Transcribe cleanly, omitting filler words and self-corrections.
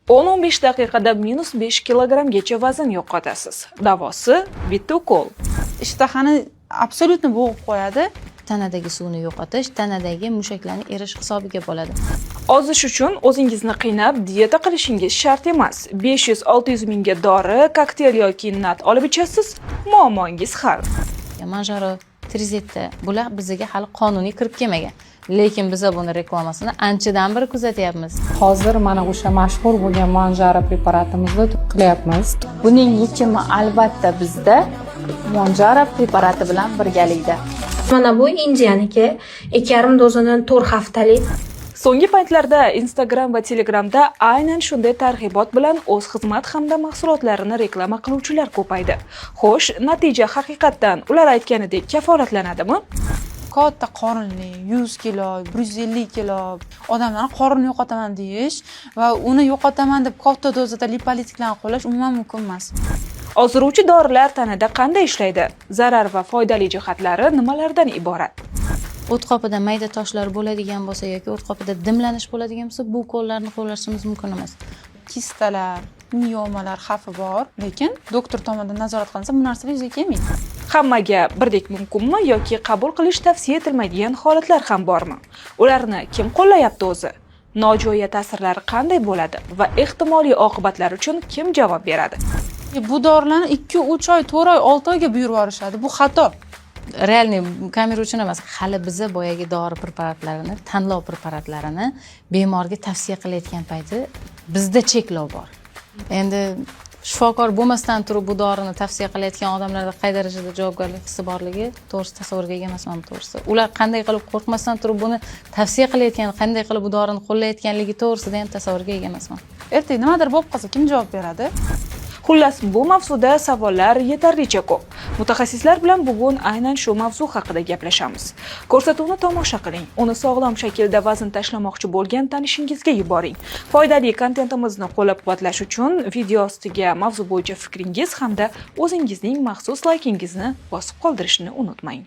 10-15 daqiqada -5 kilogrammgacha vazn yo'qotasiz. Davosi bitta ukol. Ishtahani absolyutni bo'g'ib qo'yadi. Tanadagi suvni yo'qotish, tanadagi mushaklarni erish hisobiga bo'ladi. Ozish uchun o'zingizni qiynab dieta qilishingiz shart emas. 500-600 mingga dori, kokteyl yoki nat olib ichasiz, muammongiz hal. Manjaro, Trizetta bular bizga hali qonuniy kirib kelmagan. Lekin biz buni reklamasini anchadan beri kuzatyapmiz. Hozir mana o'sha mashhur bo'lgan Monjaro preparatimizni qilyapmiz. Buning yechimi albatta bizda Monjaro preparati bilan birgalikda. Mana bu Indiyaniki 2,5 dozadan 4 haftalik. So'nggi paytlarda Instagram va Telegramda aynan shunday targ'ibot bilan o'z xizmat hamda mahsulotlarini reklama qiluvchilar ko'paydi. Xo'sh, natija haqiqatdan ular aytganidek kafolatlanadimi? Katta qorinli 100 kilo, 150 kilo odamlarning qorinni yo'qotaman deyish va uni yo'qotaman deb katta dozada lipolitiklarni qo'llash umuman mumkin emas. Ozdiruvchi dorilar tanada qanday ishlaydi? Zarar va foydali jihatlari nimalardan iborat? O't qopida mayda toshlar bo'ladigan bo'lsa yoki o't qopida dimlanish bo'ladigan bo'lsa, bu ukollarni qo'llashimiz mumkin emas. Kistalar, miomalar xavfi bor, lekin doktor tomonidan nazorat qilinsa bu narsalar yuzaga kelmaydi. Hammaga birdek mumkinmi yoki qabul qilish tavsiya etilmaydigan holatlar ham bormi? Ularni kim qo'llayapti o'zi? Nojo'ya ta'sirlari qanday bo'ladi va ehtimoliy oqibatlar uchun kim javob beradi? Bu dorilarni 2-3 oy, 4 oy, 6 oyga buyurib yuborishadi. Bu xato. Realniy kamera uchun emas, hali biza boyagi dori preparatlarini, tanlov preparatlarini bemorga tavsiya qilayotgan payti bizda cheklov bor. Endi shifokor bo'lmasdan turib bu dorini tavsiya qilayotgan odamlarda qay darajada javobgarlik hissi borligi to'g'risi tasavvurga ega emasman to'g'risi. Ular qanday qilib qo'rqmasdan turib buni tavsiya qilayotgan, qanday qilib bu dorini qo'llayotganligi to'g'risida ham tasavvurga ega emasman. Ertaga nimadir bo'lib qolsa kim javob beradi? Xullas, bu mavzuda savollar yetarlicha ko'p. Mutaxassislar bilan bugun aynan shu mavzu haqida gaplashamiz. Ko'rsatuvni tomosha qiling, uni sog'lom shaklda vazn tashlamoqchi bo'lgan tanishingizga yuboring. Foydali kontentimizni qo'llab-quvvatlash uchun video ostiga mavzu bo'yicha fikringiz hamda o'zingizning maxsus laykingizni bosib qoldirishni unutmang.